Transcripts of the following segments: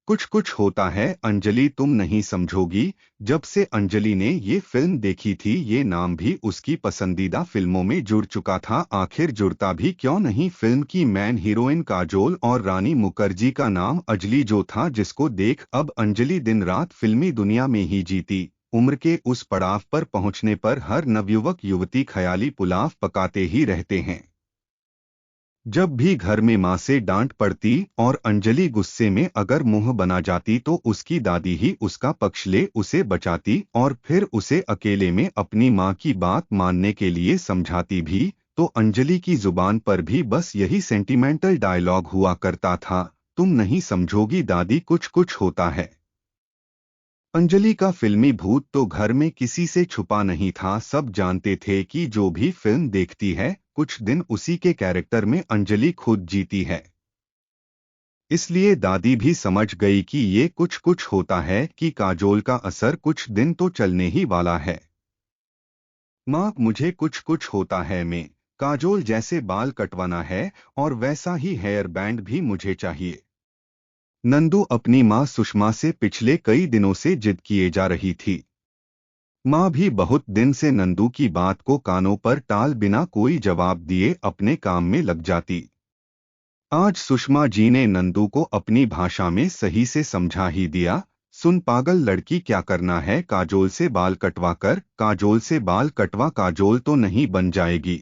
कुछ कुछ होता है अंजलि, तुम नहीं समझोगी। जब से अंजलि ने ये फिल्म देखी थी, ये नाम भी उसकी पसंदीदा फिल्मों में जुड़ चुका था। आखिर जुड़ता भी क्यों नहीं। फिल्म की मेन हीरोइन काजोल और रानी मुखर्जी का नाम अंजलि जो था, जिसको देख अब अंजलि दिन रात फिल्मी दुनिया में ही जीती। उम्र के उस पड़ाव पर पहुंचने पर हर नवयुवक युवती ख्याली पुलाव पकाते ही रहते हैं। जब भी घर में माँ से डांट पड़ती और अंजलि गुस्से में अगर मुंह बना जाती तो उसकी दादी ही उसका पक्ष ले उसे बचाती और फिर उसे अकेले में अपनी माँ की बात मानने के लिए समझाती भी। तो अंजलि की जुबान पर भी बस यही सेंटिमेंटल डायलॉग हुआ करता था, तुम नहीं समझोगी दादी, कुछ कुछ होता है। अंजलि का फिल्मी भूत तो घर में किसी से छुपा नहीं था। सब जानते थे कि जो भी फिल्म देखती है कुछ दिन उसी के कैरेक्टर में अंजलि खुद जीती है। इसलिए दादी भी समझ गई कि ये कुछ कुछ होता है, कि काजोल का असर कुछ दिन तो चलने ही वाला है। माँ, मुझे कुछ कुछ होता है में काजोल जैसे बाल कटवाना है और वैसा ही हेयर बैंड भी मुझे चाहिए। नंदू अपनी माँ सुषमा से पिछले कई दिनों से जिद किए जा रही थी। माँ भी बहुत दिन से नंदू की बात को कानों पर टाल बिना कोई जवाब दिए अपने काम में लग जाती। आज सुषमा जी ने नंदू को अपनी भाषा में सही से समझा ही दिया। सुन पागल लड़की, क्या करना है काजोल से बाल कटवा कर, काजोल से बाल कटवा, काजोल तो नहीं बन जाएगी।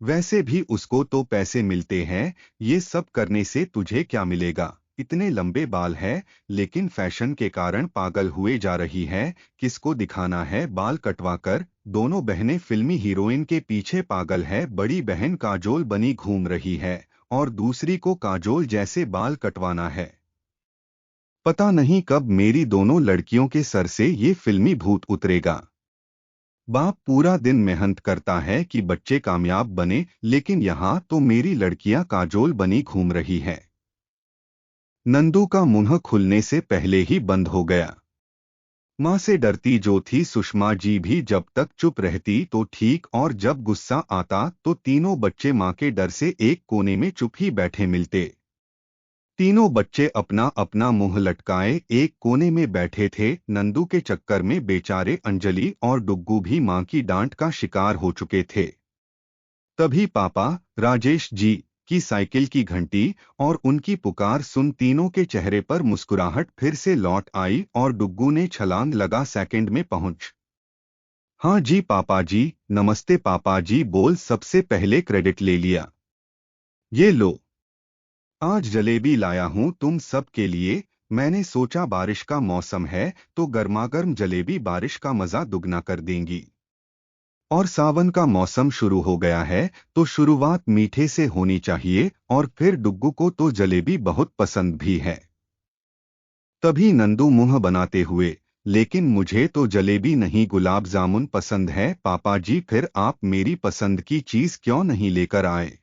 वैसे भी उसको तो पैसे मिलते हैं, ये सब करने से तुझे क्या मिलेगा। इतने लंबे बाल है, लेकिन फैशन के कारण पागल हुए जा रही है। किसको दिखाना है बाल कटवा कर। दोनों बहनें फिल्मी हीरोइन के पीछे पागल है। बड़ी बहन काजोल बनी घूम रही है और दूसरी को काजोल जैसे बाल कटवाना है। पता नहीं कब मेरी दोनों लड़कियों के सर से ये फिल्मी भूत उतरेगा। बाप पूरा दिन मेहनत करता है कि बच्चे कामयाब बने, लेकिन यहाँ तो मेरी लड़कियां काजोल बनी घूम रही है। नंदू का मुंह खुलने से पहले ही बंद हो गया। माँ से डरती जो थी सुषमा जी भी जब तक चुप रहती तो ठीक, और जब गुस्सा आता तो तीनों बच्चे माँ के डर से एक कोने में चुप ही बैठे मिलते। तीनों बच्चे अपना अपना मुंह लटकाए एक कोने में बैठे थे। नंदू के चक्कर में बेचारे अंजलि और डुग्गू भी मां की डांट का शिकार हो चुके थे। तभी पापा राजेश जी की साइकिल की घंटी और उनकी पुकार सुन तीनों के चेहरे पर मुस्कुराहट फिर से लौट आई और डुग्गू ने छलांग लगा सेकंड में पहुंच। हाँ जी पापा जी, नमस्ते पापा जी बोल सबसे पहले क्रेडिट ले लिया। ये लो, आज जलेबी लाया हूँ तुम सब के लिए। मैंने सोचा बारिश का मौसम है तो गर्मागर्म जलेबी बारिश का मजा दुगना कर देंगी। और सावन का मौसम शुरू हो गया है तो शुरुआत मीठे से होनी चाहिए, और फिर डुग्गू को तो जलेबी बहुत पसंद भी है। तभी नंदू मुंह बनाते हुए, लेकिन मुझे तो जलेबी नहीं गुलाब जामुन पसंद है पापा जी, फिर आप मेरी पसंद की चीज क्यों नहीं लेकर आए।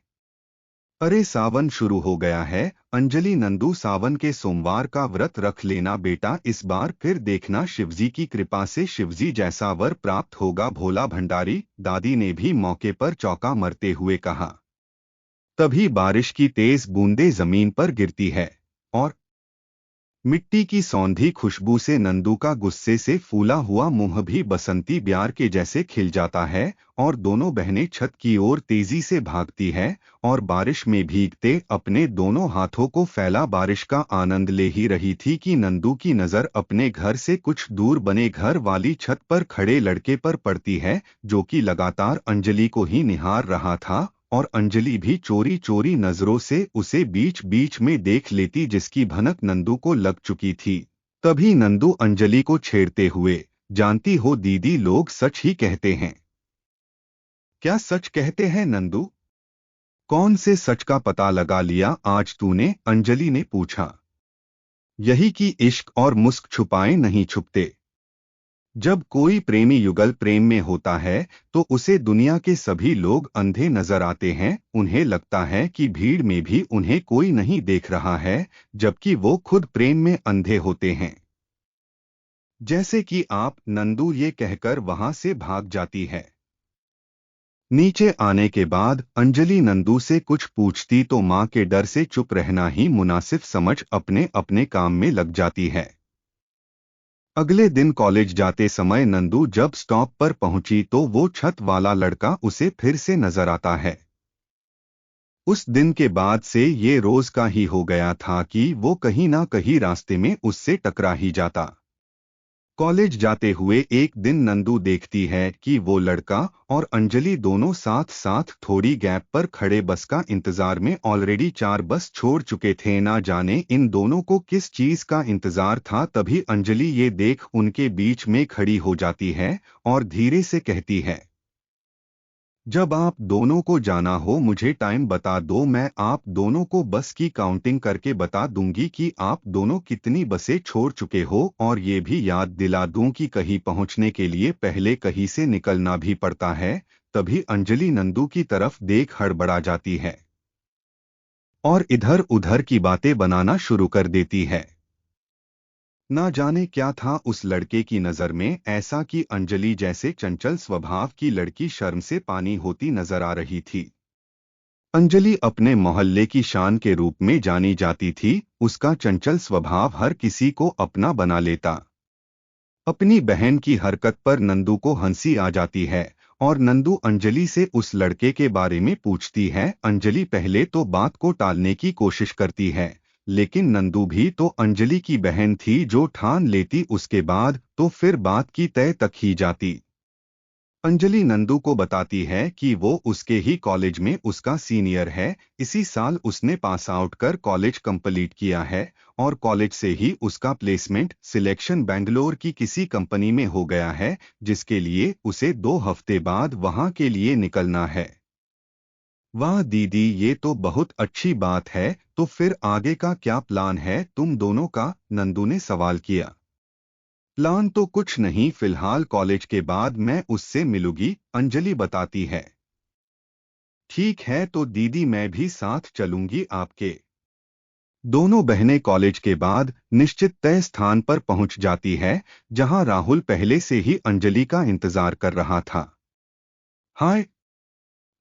अरे सावन शुरू हो गया है अंजलि, नंदू सावन के सोमवार का व्रत रख लेना बेटा, इस बार फिर देखना शिवजी की कृपा से शिवजी जैसा वर प्राप्त होगा। भोला भंडारी दादी ने भी मौके पर चौका मरते हुए कहा। तभी बारिश की तेज बूंदें जमीन पर गिरती है और मिट्टी की सौंधी खुशबू से नंदू का गुस्से से फूला हुआ मुंह भी बसंती ब्यार के जैसे खिल जाता है और दोनों बहनें छत की ओर तेजी से भागती है और बारिश में भीगते अपने दोनों हाथों को फैला बारिश का आनंद ले ही रही थी कि नंदू की नजर अपने घर से कुछ दूर बने घर वाली छत पर खड़े लड़के पर पड़ती है, जो कि लगातार अंजलि को ही निहार रहा था। और अंजलि भी चोरी चोरी नजरों से उसे बीच बीच में देख लेती, जिसकी भनक नंदू को लग चुकी थी। तभी नंदू अंजलि को छेड़ते हुए, जानती हो दीदी लोग सच ही कहते हैं। क्या सच कहते हैं नंदू? कौन से सच का पता लगा लिया आज तूने, अंजलि ने पूछा। यही कि इश्क और मुस्क छुपाए नहीं छुपते। जब कोई प्रेमी युगल प्रेम में होता है तो उसे दुनिया के सभी लोग अंधे नजर आते हैं। उन्हें लगता है कि भीड़ में भी उन्हें कोई नहीं देख रहा है, जबकि वो खुद प्रेम में अंधे होते हैं। जैसे कि आप, नंदू ये कहकर वहां से भाग जाती है। नीचे आने के बाद अंजलि नंदू से कुछ पूछती तो मां के डर से चुप रहना ही मुनासिब समझ अपने अपने काम में लग जाती है। अगले दिन कॉलेज जाते समय नंदू जब स्टॉप पर पहुंची तो वो छत वाला लड़का उसे फिर से नजर आता है। उस दिन के बाद से ये रोज का ही हो गया था कि वो कहीं ना कहीं रास्ते में उससे टकरा ही जाता। कॉलेज जाते हुए एक दिन नंदू देखती है कि वो लड़का और अंजलि दोनों साथ साथ थोड़ी गैप पर खड़े बस का इंतजार में ऑलरेडी 4 बस छोड़ चुके थे। ना जाने इन दोनों को किस चीज का इंतजार था। तभी अंजलि ये देख उनके बीच में खड़ी हो जाती है और धीरे से कहती है, जब आप दोनों को जाना हो मुझे टाइम बता दो, मैं आप दोनों को बस की काउंटिंग करके बता दूंगी कि आप दोनों कितनी बसें छोड़ चुके हो, और ये भी याद दिला दूं कि कहीं पहुंचने के लिए पहले कहीं से निकलना भी पड़ता है। तभी अंजलि नंदू की तरफ देख हड़बड़ा जाती है और इधर उधर की बातें बनाना शुरू कर देती है। ना जाने क्या था उस लड़के की नजर में ऐसा कि अंजलि जैसे चंचल स्वभाव की लड़की शर्म से पानी होती नजर आ रही थी। अंजलि अपने मोहल्ले की शान के रूप में जानी जाती थी। उसका चंचल स्वभाव हर किसी को अपना बना लेता। अपनी बहन की हरकत पर नंदू को हंसी आ जाती है और नंदू अंजलि से उस लड़के के बारे में पूछती है। अंजलि पहले तो बात को टालने की कोशिश करती है, लेकिन नंदू भी तो अंजलि की बहन थी, जो ठान लेती उसके बाद तो फिर बात की तय तक ही जाती। अंजलि नंदू को बताती है कि वो उसके ही कॉलेज में उसका सीनियर है। इसी साल उसने पास आउट कर कॉलेज कंप्लीट किया है और कॉलेज से ही उसका प्लेसमेंट सिलेक्शन बेंगलोर की किसी कंपनी में हो गया है, जिसके लिए उसे 2 हफ्ते बाद वहां के लिए निकलना है। वाह दीदी, ये तो बहुत अच्छी बात है। तो फिर आगे का क्या प्लान है तुम दोनों का? नंदू ने सवाल किया। प्लान तो कुछ नहीं, फिलहाल कॉलेज के बाद मैं उससे मिलूंगी, अंजलि बताती है। ठीक है तो दीदी मैं भी साथ चलूंगी आपके। दोनों बहनें कॉलेज के बाद निश्चित तय स्थान पर पहुंच जाती है, जहां राहुल पहले से ही अंजलि का इंतजार कर रहा था। हाय,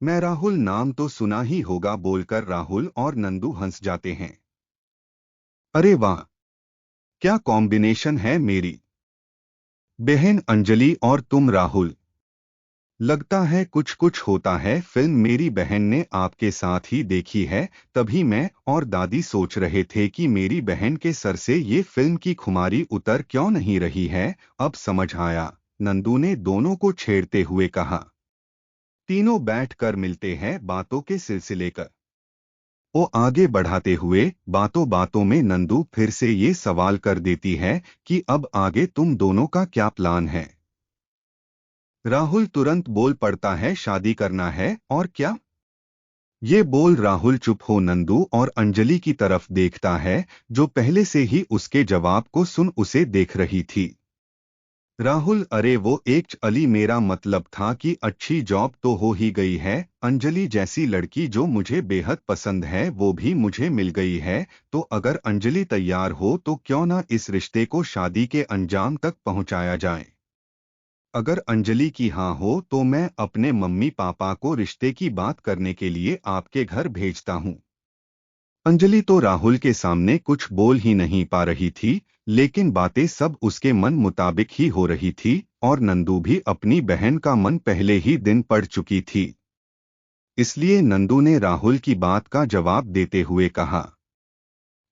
मैं राहुल, नाम तो सुना ही होगा, बोलकर राहुल और नंदू हंस जाते हैं। अरे वाह, क्या कॉम्बिनेशन है, मेरी बहन अंजलि और तुम राहुल। लगता है कुछ कुछ होता है। फिल्म मेरी बहन ने आपके साथ ही देखी है, तभी मैं और दादी सोच रहे थे कि मेरी बहन के सर से ये फिल्म की खुमारी उतर क्यों नहीं रही है। अब समझ आया, नंदू ने दोनों को छेड़ते हुए कहा। तीनों बैठ कर मिलते हैं बातों के सिलसिले का। वो आगे बढ़ाते हुए बातों बातों में नंदू फिर से ये सवाल कर देती है कि अब आगे तुम दोनों का क्या प्लान है। राहुल तुरंत बोल पड़ता है, शादी करना है और क्या। ये बोल राहुल चुप हो नंदू और अंजलि की तरफ देखता है, जो पहले से ही उसके जवाब को सुन उसे देख रही थी। राहुल, अरे वो एक अली, मेरा मतलब था कि अच्छी जॉब तो हो ही गई है। अंजलि जैसी लड़की जो मुझे बेहद पसंद है वो भी मुझे मिल गई है। तो अगर अंजलि तैयार हो तो क्यों ना इस रिश्ते को शादी के अंजाम तक पहुंचाया जाए। अगर अंजलि की हाँ हो तो मैं अपने मम्मी पापा को रिश्ते की बात करने के लिए आपके घर भेजता हूँ। अंजलि तो राहुल के सामने कुछ बोल ही नहीं पा रही थी, लेकिन बातें सब उसके मन मुताबिक ही हो रही थी और नंदू भी अपनी बहन का मन पहले ही दिन पढ़ चुकी थी। इसलिए नंदू ने राहुल की बात का जवाब देते हुए कहा,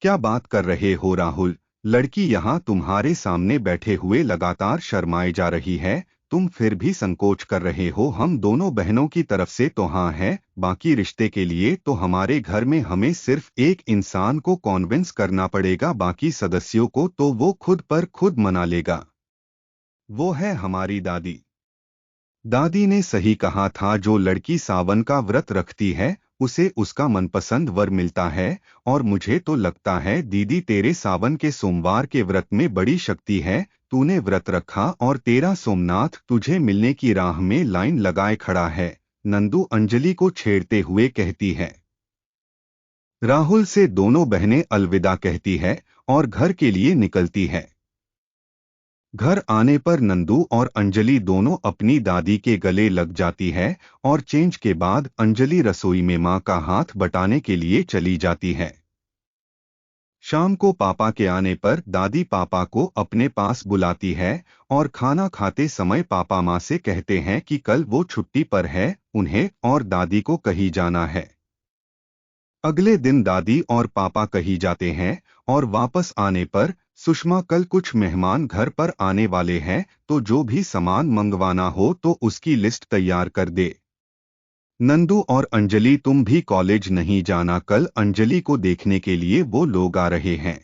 क्या बात कर रहे हो राहुल, लड़की यहाँ तुम्हारे सामने बैठे हुए लगातार शर्माए जा रही है, तुम फिर भी संकोच कर रहे हो। हम दोनों बहनों की तरफ से तो हाँ है, बाकी रिश्ते के लिए तो हमारे घर में हमें सिर्फ एक इंसान को कॉन्विंस करना पड़ेगा, बाकी सदस्यों को तो वो खुद पर खुद मना लेगा। वो है हमारी दादी। दादी ने सही कहा था, जो लड़की सावन का व्रत रखती है उसे उसका मनपसंद वर मिलता है। और मुझे तो लगता है दीदी, तेरे सावन के सोमवार के व्रत में बड़ी शक्ति है। तूने व्रत रखा और तेरा सोमनाथ तुझे मिलने की राह में लाइन लगाए खड़ा है, नंदू अंजलि को छेड़ते हुए कहती है। राहुल से दोनों बहनें अलविदा कहती है और घर के लिए निकलती है। घर आने पर नंदू और अंजलि दोनों अपनी दादी के गले लग जाती है और चेंज के बाद अंजलि रसोई में मां का हाथ बटाने के लिए चली जाती है। शाम को पापा के आने पर दादी पापा को अपने पास बुलाती है और खाना खाते समय पापा माँ से कहते हैं कि कल वो छुट्टी पर है, उन्हें और दादी को कहीं जाना है। अगले दिन दादी और पापा कहीं जाते हैं और वापस आने पर सुषमा कल कुछ मेहमान घर पर आने वाले हैं, तो जो भी सामान मंगवाना हो तो उसकी लिस्ट तैयार कर दे। नंदू और अंजलि तुम भी कॉलेज नहीं जाना, कल अंजलि को देखने के लिए वो लोग आ रहे हैं।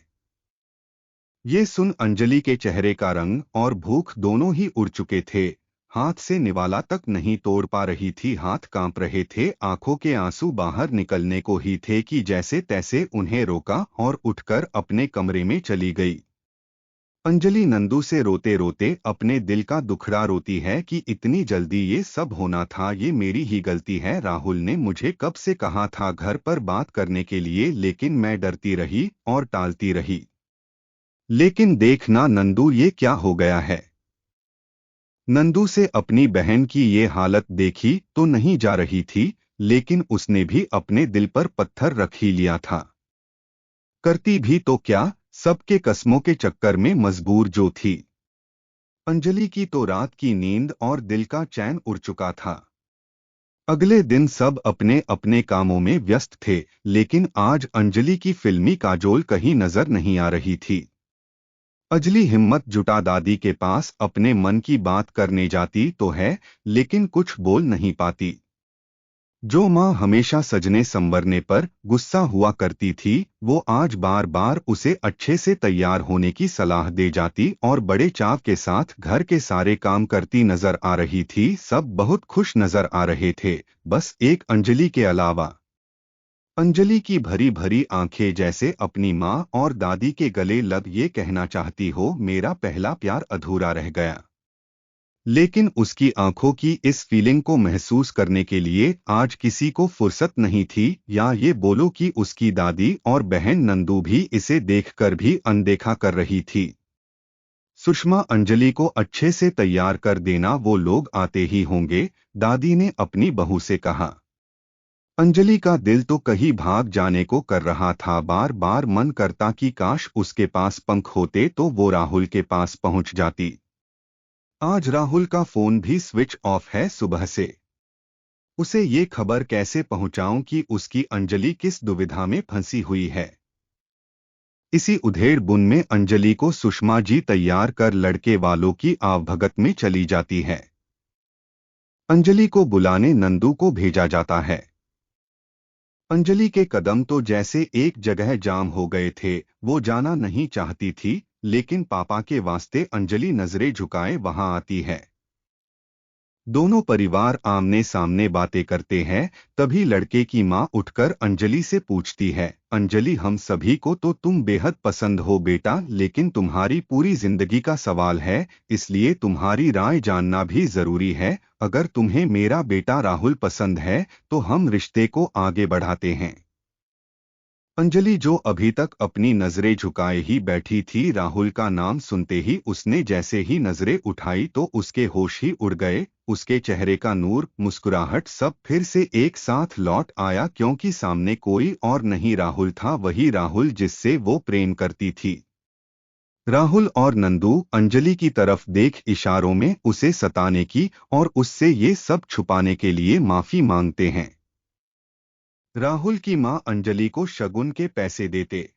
ये सुन अंजलि के चेहरे का रंग और भूख दोनों ही उड़ चुके थे। हाथ से निवाला तक नहीं तोड़ पा रही थी, हाथ कांप रहे थे, आंखों के आंसू बाहर निकलने को ही थे कि जैसे तैसे उन्हें रोका और उठकर अपने कमरे में चली गई। अंजलि नंदू से रोते रोते अपने दिल का दुखड़ा रोती है कि इतनी जल्दी ये सब होना था, ये मेरी ही गलती है। राहुल ने मुझे कब से कहा था घर पर बात करने के लिए, लेकिन मैं डरती रही और टालती रही। लेकिन देखना नंदू, ये क्या हो गया है। नंदू से अपनी बहन की ये हालत देखी तो नहीं जा रही थी, लेकिन उसने भी अपने दिल पर पत्थर रख ही लिया था। करती भी तो क्या, सबके कस्मों के चक्कर में मजबूर जो थी। अंजलि की तो रात की नींद और दिल का चैन उड़ चुका था। अगले दिन सब अपने अपने कामों में व्यस्त थे, लेकिन आज अंजलि की फिल्मी काजोल कहीं नजर नहीं आ रही थी। अंजलि हिम्मत जुटा दादी के पास अपने मन की बात करने जाती तो है, लेकिन कुछ बोल नहीं पाती। जो माँ हमेशा सजने संवरने पर गुस्सा हुआ करती थी, वो आज बार बार उसे अच्छे से तैयार होने की सलाह दे जाती और बड़े चाव के साथ घर के सारे काम करती नजर आ रही थी। सब बहुत खुश नजर आ रहे थे, बस एक अंजलि के अलावा। अंजलि की भरी भरी आंखें जैसे अपनी माँ और दादी के गले लग ये कहना चाहती हो, मेरा पहला प्यार अधूरा रह गया। लेकिन उसकी आंखों की इस फीलिंग को महसूस करने के लिए आज किसी को फुर्सत नहीं थी, या ये बोलो कि उसकी दादी और बहन नंदू भी इसे देखकर भी अनदेखा कर रही थी। सुषमा अंजलि को अच्छे से तैयार कर देना, वो लोग आते ही होंगे, दादी ने अपनी बहू से कहा। अंजलि का दिल तो कहीं भाग जाने को कर रहा था, बार बार मन करता कि काश उसके पास पंख होते तो वो राहुल के पास पहुंच जाती। आज राहुल का फोन भी स्विच ऑफ है सुबह से। उसे ये खबर कैसे पहुंचाऊं कि उसकी अंजलि किस दुविधा में फंसी हुई है। इसी उधेड़ बुन में अंजलि को सुषमा जी तैयार कर लड़के वालों की आवभगत में चली जाती है। अंजलि को बुलाने नंदू को भेजा जाता है। अंजलि के कदम तो जैसे एक जगह जाम हो गए थे, वो जाना नहीं चाहती थी, लेकिन पापा के वास्ते अंजलि नजरें झुकाए वहां आती है। दोनों परिवार आमने सामने बातें करते हैं, तभी लड़के की मां उठकर अंजलि से पूछती है, अंजलि हम सभी को तो तुम बेहद पसंद हो बेटा, लेकिन तुम्हारी पूरी जिंदगी का सवाल है, इसलिए तुम्हारी राय जानना भी जरूरी है। अगर तुम्हें मेरा बेटा राहुल पसंद है तो हम रिश्ते को आगे बढ़ाते हैं। अंजलि जो अभी तक अपनी नजरें झुकाए ही बैठी थी, राहुल का नाम सुनते ही उसने जैसे ही नजरें उठाई तो उसके होश ही उड़ गए। उसके चेहरे का नूर, मुस्कुराहट सब फिर से एक साथ लौट आया, क्योंकि सामने कोई और नहीं राहुल था, वही राहुल जिससे वो प्रेम करती थी। राहुल और नंदू अंजलि की तरफ देख इशारों में उसे सताने की और उससे ये सब छुपाने के लिए माफी मांगते हैं। राहुल की मां अंजलि को शगुन के पैसे देते